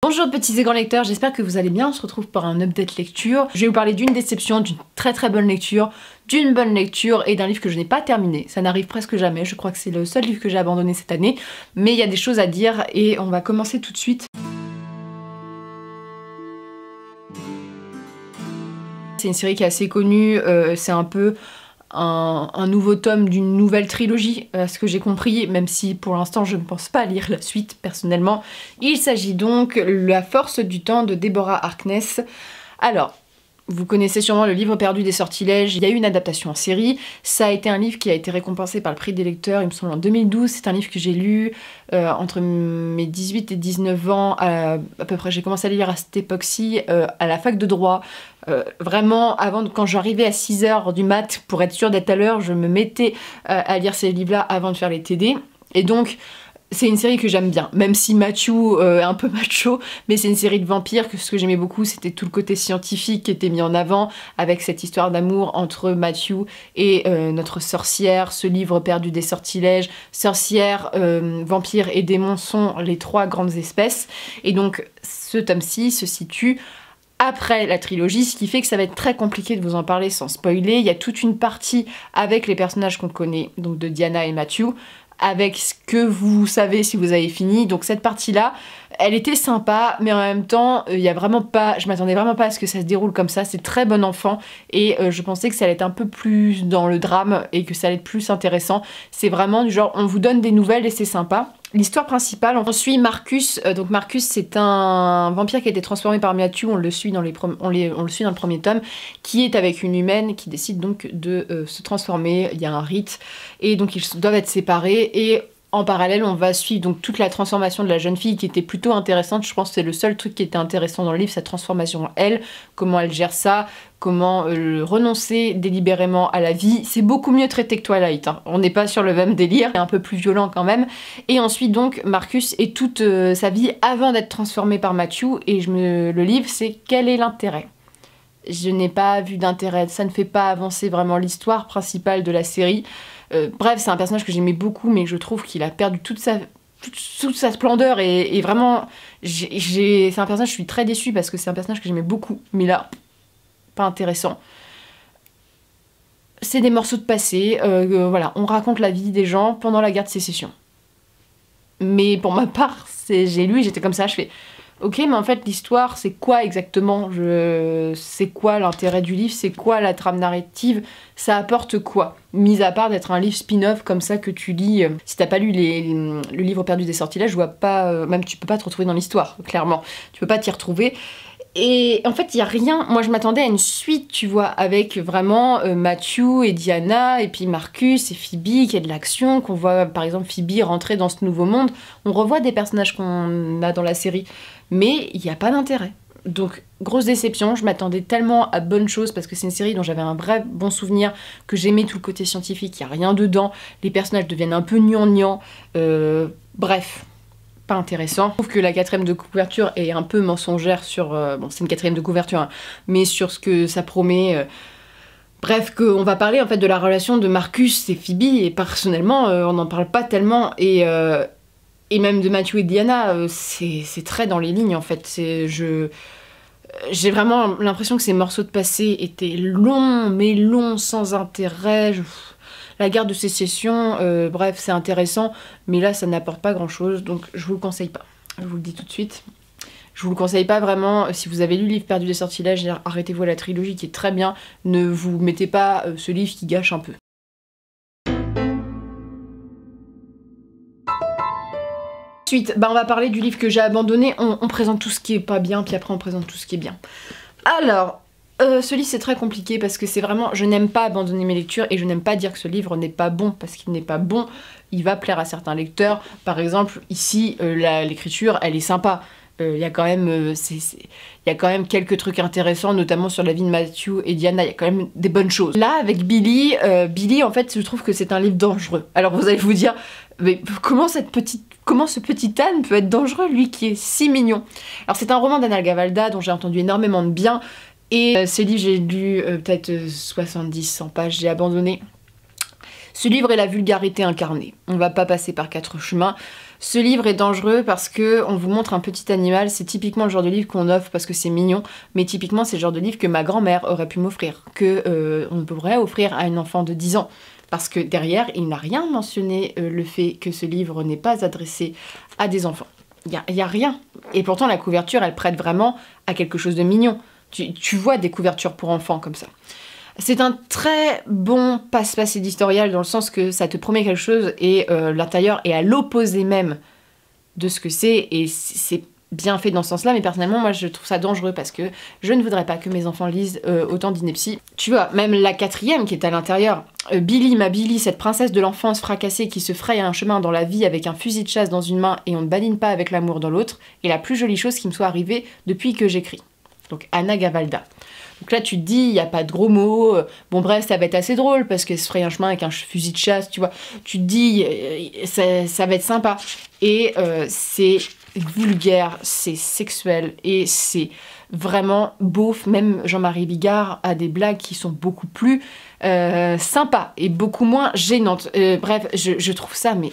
Bonjour petits et grands lecteurs, j'espère que vous allez bien, on se retrouve pour un update lecture. Je vais vous parler d'une déception, d'une très bonne lecture, d'une bonne lecture et d'un livre que je n'ai pas terminé. Ça n'arrive presque jamais, je crois que c'est le seul livre que j'ai abandonné cette année, mais il y a des choses à dire et on va commencer tout de suite. C'est une série qui est assez connue, c'est un peu un nouveau tome d'une nouvelle trilogie, à ce que j'ai compris, même si pour l'instant je ne pense pas lire la suite personnellement. Il s'agit donc La Force du Temps de Deborah Harkness. Alors, vous connaissez sûrement le livre perdu des sortilèges, il y a eu une adaptation en série, ça a été un livre qui a été récompensé par le prix des lecteurs, il me semble en 2012, c'est un livre que j'ai lu entre mes 18 et 19 ans, à peu près, j'ai commencé à lire à cette époque-ci, à la fac de droit, vraiment, quand j'arrivais à 6h du mat, pour être sûre d'être à l'heure, je me mettais à lire ces livres-là avant de faire les TD, et donc c'est une série que j'aime bien, même si Matthew est un peu macho, mais c'est une série de vampires que ce que j'aimais beaucoup, c'était tout le côté scientifique qui était mis en avant, avec cette histoire d'amour entre Matthew et notre sorcière, ce livre perdu des sortilèges. Sorcière, vampire et démons sont les trois grandes espèces, et donc ce tome-ci se situe après la trilogie, ce qui fait que ça va être très compliqué de vous en parler sans spoiler. Il y a toute une partie avec les personnages qu'on connaît, donc de Diana et Matthew, avec ce que vous savez si vous avez fini. Donc cette partie-là, elle était sympa, mais en même temps, il y a vraiment pas, je m'attendais vraiment pas à ce que ça se déroule comme ça. C'est très bon enfant, et je pensais que ça allait être un peu plus dans le drame, et que ça allait être plus intéressant. C'est vraiment du genre, on vous donne des nouvelles et c'est sympa. L'histoire principale, on suit Marcus. Donc Marcus, c'est un vampire qui a été transformé par Matthew, on le suit dans le premier tome, qui est avec une humaine qui décide donc de se transformer. Il y a un rite, et donc ils doivent être séparés, et en parallèle, on va suivre donc toute la transformation de la jeune fille qui était plutôt intéressante. Je pense que c'est le seul truc qui était intéressant dans le livre, sa transformation, elle, comment elle gère ça, comment renoncer délibérément à la vie. C'est beaucoup mieux traité que Twilight, hein. On n'est pas sur le même délire, c'est un peu plus violent quand même. Et ensuite donc, Marcus et toute sa vie avant d'être transformé par Matthew, et le livre, c'est quel est l'intérêt ? Je n'ai pas vu d'intérêt, ça ne fait pas avancer vraiment l'histoire principale de la série. Bref, c'est un personnage que j'aimais beaucoup, mais je trouve qu'il a perdu toute sa splendeur, et vraiment, c'est un personnage, je suis très déçue parce que c'est un personnage que j'aimais beaucoup, mais là, pas intéressant. C'est des morceaux de passé, voilà, on raconte la vie des gens pendant la guerre de sécession. Mais pour ma part, j'ai lu et j'étais comme ça, je fais... Ok, mais en fait, l'histoire, c'est quoi exactement ? C'est quoi l'intérêt du livre ? C'est quoi la trame narrative ? Ça apporte quoi ? Mis à part d'être un livre spin-off comme ça que tu lis... Si t'as pas lu le livre perdu des sortilèges, je vois pas... même tu peux pas te retrouver dans l'histoire, clairement. Tu peux pas t'y retrouver. Et en fait, il y a rien... Moi, je m'attendais à une suite, tu vois, avec vraiment Matthew et Diana, et puis Marcus et Phoebe, qui a de l'action, qu'on voit, par exemple, Phoebe rentrer dans ce nouveau monde. On revoit des personnages qu'on a dans la série, mais il n'y a pas d'intérêt. Donc, grosse déception, je m'attendais tellement à bonnes choses, parce que c'est une série dont j'avais un vrai bon souvenir, que j'aimais tout le côté scientifique, il n'y a rien dedans, les personnages deviennent un peu gnangnan, bref... pas intéressant. Je trouve que la 4ème de couverture est un peu mensongère sur... bon, c'est une 4ème de couverture, hein, mais sur ce que ça promet... Bref, qu'on va parler en fait de la relation de Marcus et Phoebe, et personnellement, on n'en parle pas tellement, et même de Matthew et Diana, c'est très dans les lignes en fait. J'ai vraiment l'impression que ces morceaux de passé étaient longs, mais longs, sans intérêt. La guerre de sécession, bref, c'est intéressant, mais là, ça n'apporte pas grand-chose, donc je vous le conseille pas. Je vous le dis tout de suite. Je vous le conseille pas vraiment. Si vous avez lu le livre perdu des sortilèges, arrêtez-vous à la trilogie qui est très bien. Ne vous mettez pas ce livre qui gâche un peu. Ensuite, on va parler du livre que j'ai abandonné. On présente tout ce qui est pas bien, puis après on présente tout ce qui est bien. Alors... ce livre c'est très compliqué parce que c'est vraiment... Je n'aime pas abandonner mes lectures, et je n'aime pas dire que ce livre n'est pas bon parce qu'il n'est pas bon. Il va plaire à certains lecteurs. Par exemple, ici, l'écriture, elle est sympa. Il y a quand même quelques trucs intéressants, notamment sur la vie de Matthew et Diana, il y a quand même des bonnes choses. Là, avec Billy, en fait, je trouve que c'est un livre dangereux. Alors vous allez vous dire, mais comment ce petit âne peut être dangereux, lui qui est si mignon? Alors c'est un roman d'Anna Gavalda dont j'ai entendu énormément de bien, et ce livre j'ai lu peut-être 70-100 pages, j'ai abandonné. Ce livre est la vulgarité incarnée. On va pas passer par 4 chemins. Ce livre est dangereux parce que on vous montre un petit animal. C'est typiquement le genre de livre qu'on offre parce que c'est mignon, mais typiquement c'est le genre de livre que ma grand-mère aurait pu m'offrir, que on pourrait offrir à un enfant de 10 ans. Parce que derrière, il n'a rien mentionné le fait que ce livre n'est pas adressé à des enfants. Il y a rien. Et pourtant la couverture, elle prête vraiment à quelque chose de mignon. Tu vois des couvertures pour enfants comme ça. C'est un très bon passe-passe éditorial dans le sens que ça te promet quelque chose et l'intérieur est à l'opposé même de ce que c'est et c'est bien fait dans ce sens-là, mais personnellement moi je trouve ça dangereux parce que je ne voudrais pas que mes enfants lisent autant d'inepties. Tu vois, même la 4e qui est à l'intérieur, Billy, ma Billy, cette princesse de l'enfance fracassée qui se fraye un chemin dans la vie avec un fusil de chasse dans une main et on ne badine pas avec l'amour dans l'autre, est la plus jolie chose qui me soit arrivée depuis que j'écris. Donc Anna Gavalda. Donc là, tu te dis, il n'y a pas de gros mots. Bon, bref, ça va être assez drôle parce qu'elle se ferait un chemin avec un fusil de chasse, tu vois. Tu te dis, ça va être sympa. Et c'est vulgaire, c'est sexuel et c'est vraiment beauf. Même Jean-Marie Bigard a des blagues qui sont beaucoup plus sympas et beaucoup moins gênantes. Bref, je trouve ça, mais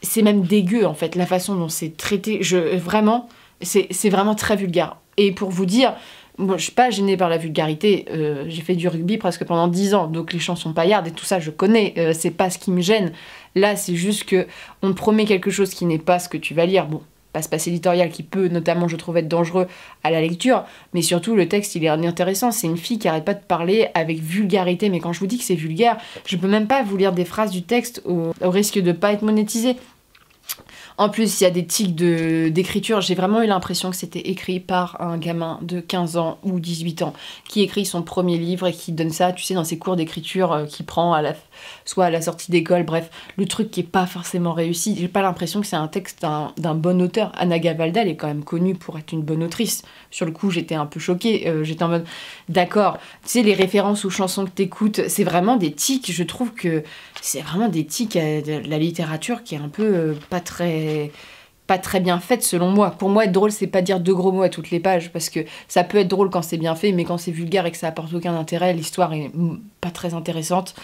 c'est même dégueu en fait, la façon dont c'est traité. Vraiment, c'est vraiment très vulgaire. Et pour vous dire, moi, je suis pas gênée par la vulgarité, j'ai fait du rugby presque pendant 10 ans, donc les chansons paillardes et tout ça, je connais, c'est pas ce qui me gêne. Là, c'est juste que on te promet quelque chose qui n'est pas ce que tu vas lire. Bon, passe-passe éditorial qui peut, notamment, je trouve, être dangereux à la lecture, mais surtout, le texte, il est intéressant. C'est une fille qui arrête pas de parler avec vulgarité, mais quand je vous dis que c'est vulgaire, je peux même pas vous lire des phrases du texte au risque de pas être monétisé. En plus, il y a des tics d'écriture. J'ai vraiment eu l'impression que c'était écrit par un gamin de 15 ans ou 18 ans qui écrit son premier livre et qui donne ça, tu sais, dans ses cours d'écriture qu'il prend soit à la sortie d'école, bref, le truc qui est pas forcément réussi. J'ai pas l'impression que c'est un texte d'un bon auteur. Anna Gavalda, elle est quand même connue pour être une bonne autrice. Sur le coup, j'étais un peu choquée. J'étais en mode, d'accord, tu sais, les références aux chansons que t'écoutes, c'est vraiment des tics. Je trouve que c'est vraiment des tics à la littérature qui est un peu pas très bien faite selon moi. Pour moi, être drôle, c'est pas dire 2 gros mots à toutes les pages, parce que ça peut être drôle quand c'est bien fait, mais quand c'est vulgaire et que ça apporte aucun intérêt, l'histoire est pas très intéressante.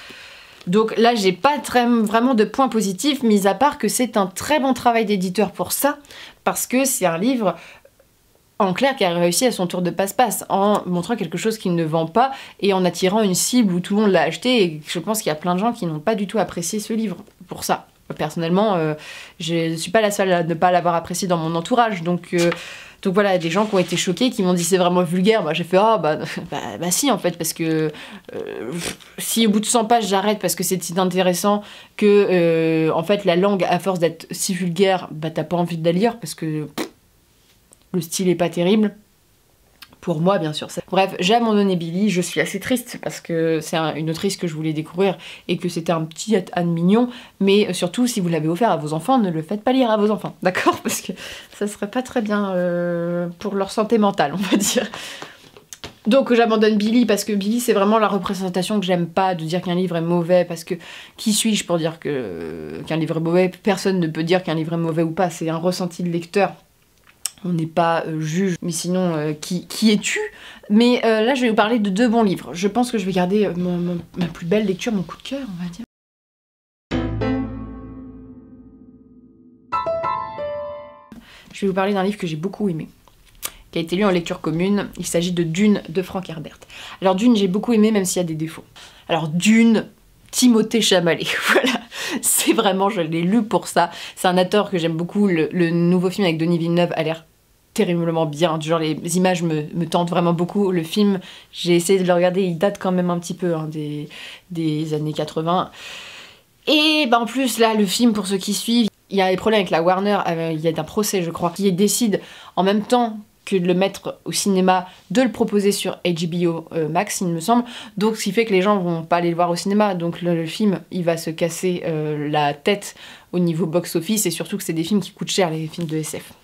Donc là, j'ai pas vraiment de points positifs, mis à part que c'est un très bon travail d'éditeur pour ça, parce que c'est un livre en clair qui a réussi à son tour de passe-passe en montrant quelque chose qu'il ne vend pas et en attirant une cible où tout le monde l'a acheté, et je pense qu'il y a plein de gens qui n'ont pas du tout apprécié ce livre pour ça. Personnellement, je suis pas la seule à ne pas l'avoir apprécié dans mon entourage, donc voilà, des gens qui ont été choqués, qui m'ont dit c'est vraiment vulgaire. Bah, j'ai fait bah si en fait, parce que si au bout de 100 pages j'arrête parce que c'est si intéressant que en fait la langue, à force d'être si vulgaire, bah t'as pas envie de la lire parce que le style est pas terrible. Pour moi, bien sûr. Bref, j'ai abandonné Billy, je suis assez triste parce que c'est une autrice que je voulais découvrir et que c'était un petit âne mignon, mais surtout, si vous l'avez offert à vos enfants, ne le faites pas lire à vos enfants, d'accord? Parce que ça serait pas très bien pour leur santé mentale, on va dire. Donc j'abandonne Billy parce que Billy, c'est vraiment la représentation que j'aime pas, de dire qu'un livre est mauvais, parce que qui suis-je pour dire qu'un livre est mauvais? Personne ne peut dire qu'un livre est mauvais ou pas, c'est un ressenti de lecteur. On n'est pas juge, mais sinon, qui es-tu? Mais là, je vais vous parler de 2 bons livres. Je pense que je vais garder ma plus belle lecture, mon coup de cœur, on va dire. Je vais vous parler d'un livre que j'ai beaucoup aimé, qui a été lu en lecture commune. Il s'agit de Dune de Frank Herbert. Alors Dune, j'ai beaucoup aimé, même s'il y a des défauts. Alors Dune, Timothée Chalamet, voilà. C'est vraiment, je l'ai lu pour ça. C'est un acteur que j'aime beaucoup. Le nouveau film avec Denis Villeneuve a l'air terriblement bien, genre les images me tentent vraiment beaucoup. Le film, j'ai essayé de le regarder, il date quand même un petit peu des années 80. Et en plus là, le film, pour ceux qui suivent, il y a des problèmes avec la Warner, il y a un procès je crois, qui décide en même temps que de le mettre au cinéma, de le proposer sur HBO Max, il me semble. Donc ce qui fait que les gens vont pas aller le voir au cinéma, donc le film, il va se casser la tête au niveau box-office, et surtout que c'est des films qui coûtent cher, les films de SF.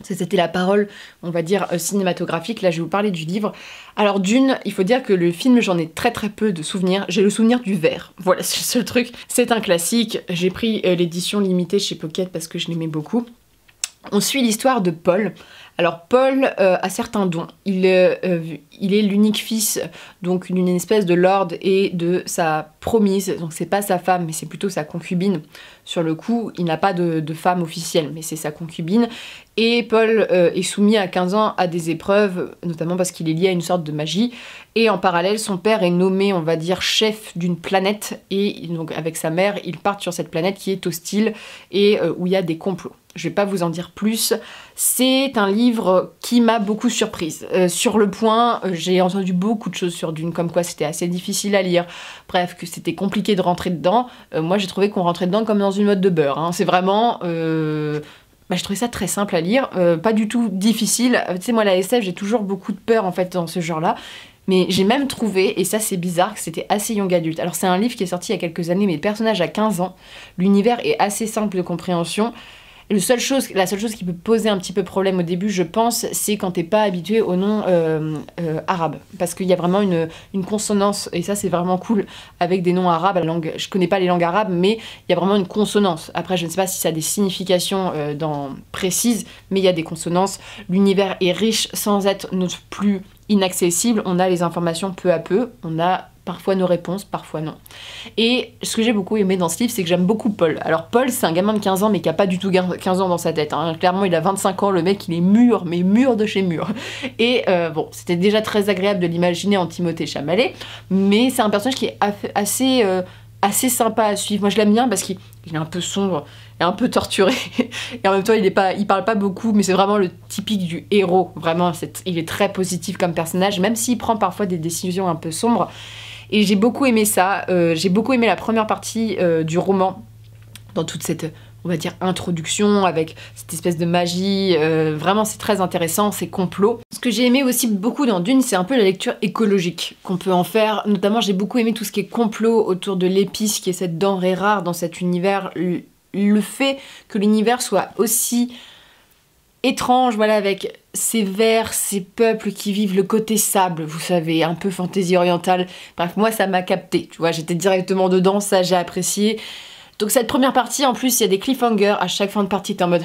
C'était la parole, on va dire, cinématographique. Là, je vais vous parler du livre. Alors Dune, il faut dire que le film, j'en ai très peu de souvenirs. J'ai le souvenir du vert. Voilà, c'est le seul truc. C'est un classique. J'ai pris l'édition limitée chez Pocket parce que je l'aimais beaucoup. On suit l'histoire de Paul. Alors Paul a certains dons. Il est l'unique fils donc d'une espèce de lord et de sa promise. Donc c'est pas sa femme, mais c'est plutôt sa concubine. Sur le coup, il n'a pas de femme officielle, mais c'est sa concubine. Et Paul est soumis à 15 ans à des épreuves, notamment parce qu'il est lié à une sorte de magie. Et en parallèle, son père est nommé, on va dire, chef d'une planète. Et donc avec sa mère, ils partent sur cette planète qui est hostile et où il y a des complots. Je vais pas vous en dire plus. C'est un livre qui m'a beaucoup surprise. Sur le point, j'ai entendu beaucoup de choses sur Dune, comme quoi c'était assez difficile à lire. Bref, que c'était compliqué de rentrer dedans. Moi, j'ai trouvé qu'on rentrait dedans comme dans une mode de beurre. Hein. C'est vraiment... j'ai trouvé ça très simple à lire, pas du tout difficile. Tu sais, moi, la SF, j'ai toujours beaucoup de peur, en fait, dans ce genre-là. Mais j'ai même trouvé, et ça c'est bizarre, que c'était assez young adulte. Alors c'est un livre qui est sorti il y a quelques années, mais le personnage a 15 ans. L'univers est assez simple de compréhension. La seule chose qui peut poser un petit peu problème au début, je pense, c'est quand t'es pas habitué au nom arabe. Parce qu'il y a vraiment une consonance, et ça c'est vraiment cool, avec des noms arabes. Je connais pas les langues arabes, mais il y a vraiment une consonance. Après, je ne sais pas si ça a des significations précises, mais il y a des consonances. L'univers est riche sans être non plus inaccessible. On a les informations peu à peu. On a parfois nos réponses, parfois non. Et ce que j'ai beaucoup aimé dans ce livre, c'est que j'aime beaucoup Paul. Alors Paul, c'est un gamin de 15 ans, mais qui a pas du tout 15 ans dans sa tête. Hein. Clairement, il a 25 ans, le mec, il est mûr, mais mûr de chez mûr. Et bon, c'était déjà très agréable de l'imaginer en Timothée Chalamet, mais c'est un personnage qui est assez sympa à suivre. Moi, je l'aime bien parce qu'il est un peu sombre et un peu torturé. Et en même temps, il parle pas beaucoup, mais c'est vraiment le typique du héros. Vraiment, il est très positif comme personnage, même s'il prend parfois des décisions un peu sombres. Et j'ai beaucoup aimé ça. J'ai beaucoup aimé la première partie du roman, dans toute cette, on va dire, introduction avec cette espèce de magie. Vraiment, c'est très intéressant, c'est complot. Ce que j'ai aimé aussi beaucoup dans Dune, c'est un peu la lecture écologique qu'on peut en faire. Notamment, j'ai beaucoup aimé tout ce qui est complot autour de l'épice, qui est cette denrée rare dans cet univers. Le fait que l'univers soit aussi étrange, voilà, avec ces vers, ces peuples qui vivent le côté sable, vous savez, un peu fantaisie orientale. Bref, moi, ça m'a capté, tu vois, j'étais directement dedans, ça, j'ai apprécié. Donc cette première partie, en plus, il y a des cliffhangers, à chaque fin de partie, t'es en mode...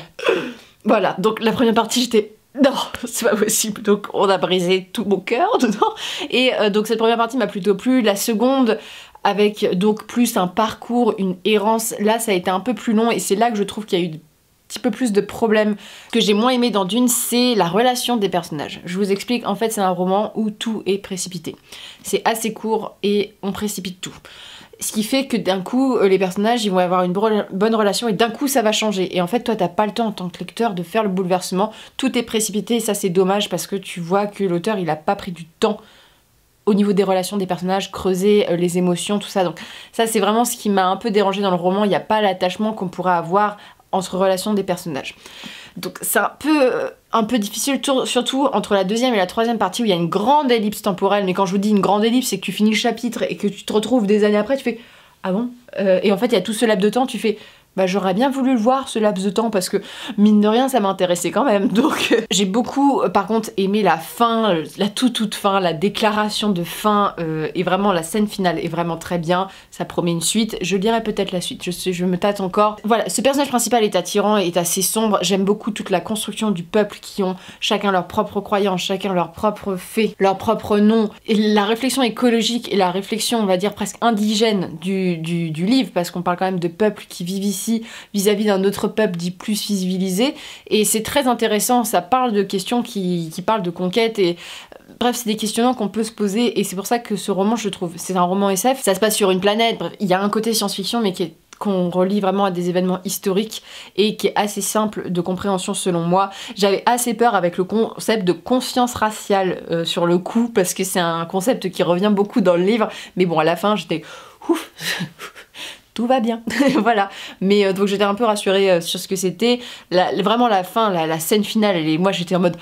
Voilà, donc la première partie, j'étais... Non, c'est pas possible, donc on a brisé tout mon cœur dedans. Et donc cette première partie m'a plutôt plu. La seconde, avec donc plus un parcours, une errance, là, ça a été un peu plus long, et c'est là que je trouve qu'il y a eu petit peu plus de problèmes. Ce que j'ai moins aimé dans Dune, c'est la relation des personnages. Je vous explique, en fait, c'est un roman où tout est précipité. C'est assez court et on précipite tout. Ce qui fait que d'un coup, les personnages, ils vont avoir une bonne relation et d'un coup, ça va changer. Et en fait, toi, t'as pas le temps en tant que lecteur de faire le bouleversement. Tout est précipité et ça, c'est dommage parce que tu vois que l'auteur, il a pas pris du temps au niveau des relations des personnages, creuser les émotions, tout ça. Donc ça, c'est vraiment ce qui m'a un peu dérangé dans le roman. Il n'y a pas l'attachement qu'on pourrait avoir entre relations des personnages. Donc c'est un peu difficile, surtout entre la deuxième et la troisième partie où il y a une grande ellipse temporelle. Mais quand je vous dis une grande ellipse, c'est que tu finis le chapitre et que tu te retrouves des années après, tu fais « Ah bon ?» Et en fait, il y a tout ce laps de temps, tu fais « Bah j'aurais bien voulu le voir ce laps de temps parce que mine de rien ça m'intéressait quand même. » Donc j'ai beaucoup par contre aimé la fin, la toute fin, la déclaration de fin et vraiment la scène finale est vraiment très bien. Ça promet une suite, je lirai peut-être la suite, je me tâte encore. Voilà, ce personnage principal est attirant, est assez sombre. J'aime beaucoup toute la construction du peuple qui ont chacun leur propre croyance, chacun leur propre fait, leur propre nom. Et la réflexion écologique et la réflexion on va dire presque indigène du livre, parce qu'on parle quand même de peuples qui vivent ici vis-à-vis d'un autre peuple dit plus civilisé, et c'est très intéressant, ça parle de questions qui parlent de conquête, et bref, c'est des questionnements qu'on peut se poser, et c'est pour ça que ce roman, je trouve, c'est un roman SF, ça se passe sur une planète, bref, il y a un côté science-fiction, mais qu'on relie vraiment à des événements historiques et qui est assez simple de compréhension selon moi. J'avais assez peur avec le concept de conscience raciale sur le coup, parce que c'est un concept qui revient beaucoup dans le livre, mais bon, à la fin, j'étais... Ouf, tout va bien, voilà. Mais donc j'étais un peu rassurée sur ce que c'était. Vraiment la fin, la scène finale, moi j'étais en mode...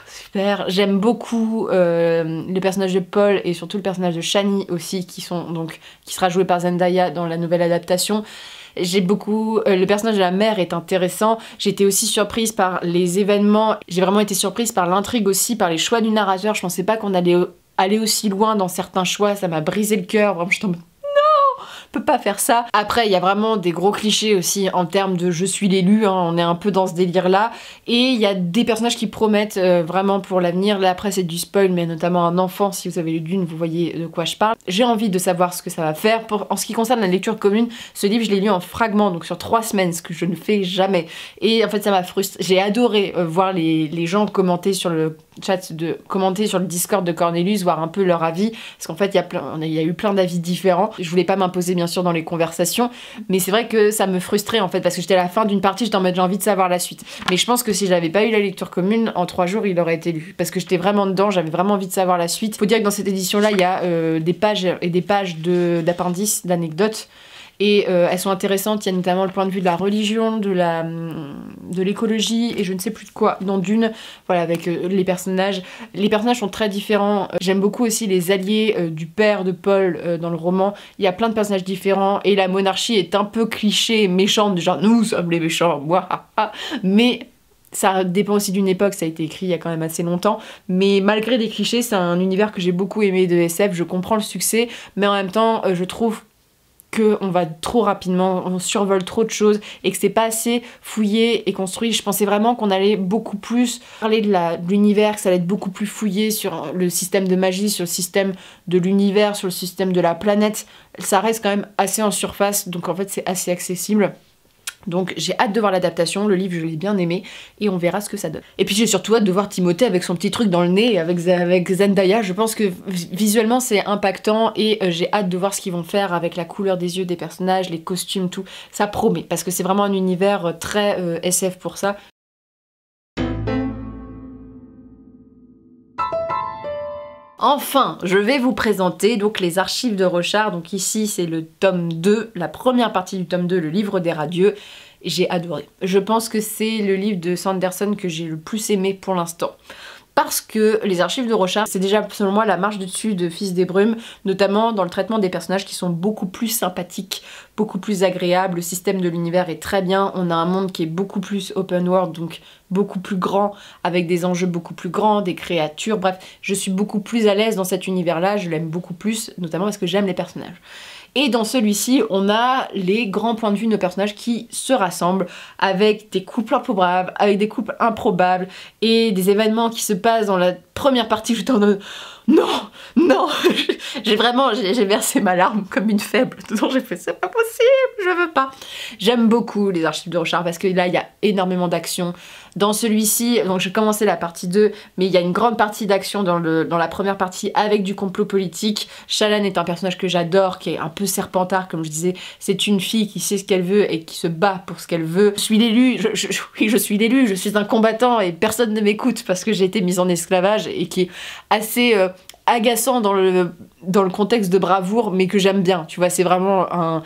Super. J'aime beaucoup les personnages de Paul et surtout le personnage de Shani aussi, qui sera joué par Zendaya dans la nouvelle adaptation. J'ai beaucoup... le personnage de la mère est intéressant. J'ai été aussi surprise par les événements. J'ai vraiment été surprise par l'intrigue aussi, par les choix du narrateur. Je pensais pas qu'on allait aller aussi loin dans certains choix. Ça m'a brisé le cœur. Vraiment, j'étais en mode... peux pas faire ça. Après, il y a vraiment des gros clichés aussi en termes de je suis l'élu, hein, on est un peu dans ce délire-là. Et il y a des personnages qui promettent vraiment pour l'avenir. Là, après, c'est du spoil, mais notamment un enfant, si vous avez lu Dune, vous voyez de quoi je parle. J'ai envie de savoir ce que ça va faire. En ce qui concerne la lecture commune, ce livre, je l'ai lu en fragments, donc sur 3 semaines, ce que je ne fais jamais. Et en fait, ça m'a frustrée. J'ai adoré voir les gens commenter sur le chat, commenter sur le Discord de Cornelius, voir un peu leur avis, parce qu'en fait, il y a eu plein d'avis différents. Je voulais pas m'imposer, bien sûr, dans les conversations, mais c'est vrai que ça me frustrait, en fait, parce que j'étais à la fin d'une partie, j'étais en mode j'ai envie de savoir la suite. Mais je pense que si j'avais pas eu la lecture commune, en 3 jours, il aurait été lu, parce que j'étais vraiment dedans, j'avais vraiment envie de savoir la suite. Faut dire que dans cette édition-là, il y a des pages et des pages d'appendices, d'anecdotes, et elles sont intéressantes. Il y a notamment le point de vue de la religion, de l'écologie et je ne sais plus de quoi dans Dune, voilà, avec les personnages. Les personnages sont très différents. J'aime beaucoup aussi les alliés du père de Paul dans le roman. Il y a plein de personnages différents et la monarchie est un peu cliché et méchante, du genre nous sommes les méchants, mais ça dépend aussi d'une époque, ça a été écrit il y a quand même assez longtemps, mais malgré les clichés, c'est un univers que j'ai beaucoup aimé de SF. Je comprends le succès, mais en même temps, je trouve qu'on va trop rapidement, on survole trop de choses et que c'est pas assez fouillé et construit. Je pensais vraiment qu'on allait beaucoup plus parler de l'univers, que ça allait être beaucoup plus fouillé sur le système de magie, sur le système de l'univers, sur le système de la planète. Ça reste quand même assez en surface, donc en fait c'est assez accessible. Donc j'ai hâte de voir l'adaptation, le livre je l'ai bien aimé et on verra ce que ça donne. Et puis j'ai surtout hâte de voir Timothée avec son petit truc dans le nez, avec Zendaya. Je pense que visuellement c'est impactant et j'ai hâte de voir ce qu'ils vont faire avec la couleur des yeux des personnages, les costumes, tout. Ça promet parce que c'est vraiment un univers très SF pour ça. Enfin, je vais vous présenter donc les archives de Rochard. Donc ici, c'est le tome 2, la première partie du tome 2, le livre des radieux. J'ai adoré. Je pense que c'est le livre de Sanderson que j'ai le plus aimé pour l'instant. Parce que les archives de Rochard, c'est déjà selon moi la marche du dessus de Fils des Brumes, notamment dans le traitement des personnages qui sont beaucoup plus sympathiques, beaucoup plus agréables. Le système de l'univers est très bien, on a un monde qui est beaucoup plus open world, donc beaucoup plus grand, avec des enjeux beaucoup plus grands, des créatures, bref, je suis beaucoup plus à l'aise dans cet univers-là, je l'aime beaucoup plus, notamment parce que j'aime les personnages. Et dans celui-ci, on a les grands points de vue de nos personnages qui se rassemblent avec des couples improbables, avec des couples improbables et des événements qui se passent dans la première partie. J'étais en mode non, non, j'ai versé ma larme comme une faible. Donc j'ai fait c'est pas possible, je veux pas. J'aime beaucoup les archives de Rochard parce que là il y a énormément d'action. Dans celui-ci, donc j'ai commencé la partie 2, mais il y a une grande partie d'action dans la première partie avec du complot politique. Shallan est un personnage que j'adore, qui est un peu serpentard, comme je disais. C'est une fille qui sait ce qu'elle veut et qui se bat pour ce qu'elle veut. Je suis l'élu, oui, je suis l'élu, je suis un combattant et personne ne m'écoute parce que j'ai été mise en esclavage et qui est assez agaçant dans le contexte de bravoure, mais que j'aime bien. Tu vois, c'est vraiment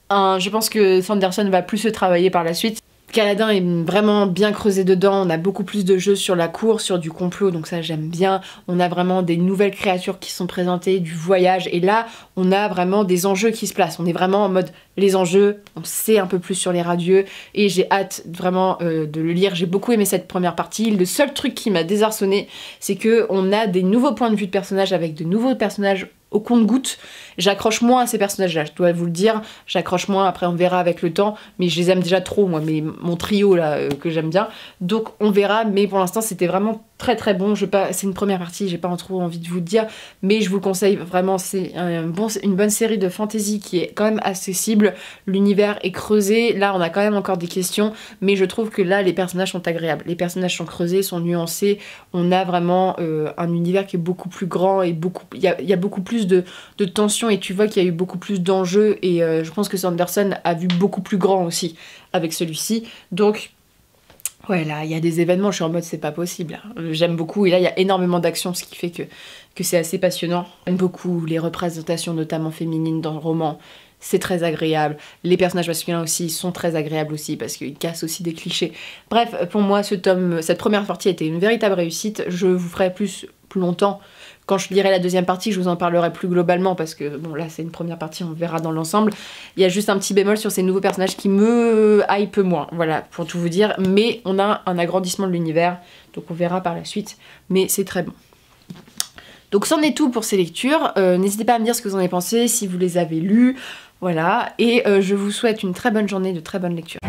je pense que Sanderson va plus se travailler par la suite. Kaladin est vraiment bien creusé dedans, on a beaucoup plus de jeux sur la cour, sur du complot, donc ça j'aime bien. On a vraiment des nouvelles créatures qui sont présentées, du voyage, et là on a vraiment des enjeux qui se placent. On est vraiment en mode les enjeux, on sait un peu plus sur les radieux, et j'ai hâte vraiment de le lire. J'ai beaucoup aimé cette première partie. Le seul truc qui m'a désarçonné, c'est que on a des nouveaux points de vue de personnages avec de nouveaux personnages au compte-gouttes. J'accroche moins à ces personnages-là, je dois vous le dire. J'accroche moins, après on verra avec le temps, mais je les aime déjà trop, moi, mon trio là, que j'aime bien. Donc on verra, mais pour l'instant c'était vraiment très très bon. C'est une première partie, j'ai pas trop envie de vous le dire, mais je vous le conseille vraiment. C'est une bonne série de fantasy qui est quand même accessible. L'univers est creusé, là on a quand même encore des questions, mais je trouve que là les personnages sont agréables. Les personnages sont creusés, sont nuancés. On a vraiment un univers qui est beaucoup plus grand et il y a beaucoup plus de tension et tu vois qu'il y a eu beaucoup plus d'enjeux et je pense que Sanderson a vu beaucoup plus grand aussi avec celui-ci. Donc ouais, là, il y a des événements, je suis en mode c'est pas possible. J'aime beaucoup, et là, il y a énormément d'action, ce qui fait que c'est assez passionnant. J'aime beaucoup les représentations, notamment féminines, dans le roman. C'est très agréable. Les personnages masculins aussi sont très agréables aussi, parce qu'ils cassent aussi des clichés. Bref, pour moi, cette première partie a été une véritable réussite. Je vous ferai plus longtemps. Quand je lirai la deuxième partie, je vous en parlerai plus globalement parce que, bon, là, c'est une première partie, on verra dans l'ensemble. Il y a juste un petit bémol sur ces nouveaux personnages qui me hype moins, voilà, pour tout vous dire. Mais on a un agrandissement de l'univers, donc on verra par la suite. Mais c'est très bon. Donc c'en est tout pour ces lectures. N'hésitez pas à me dire ce que vous en avez pensé, si vous les avez lues. Voilà, et je vous souhaite une très bonne journée, de très bonnes lectures.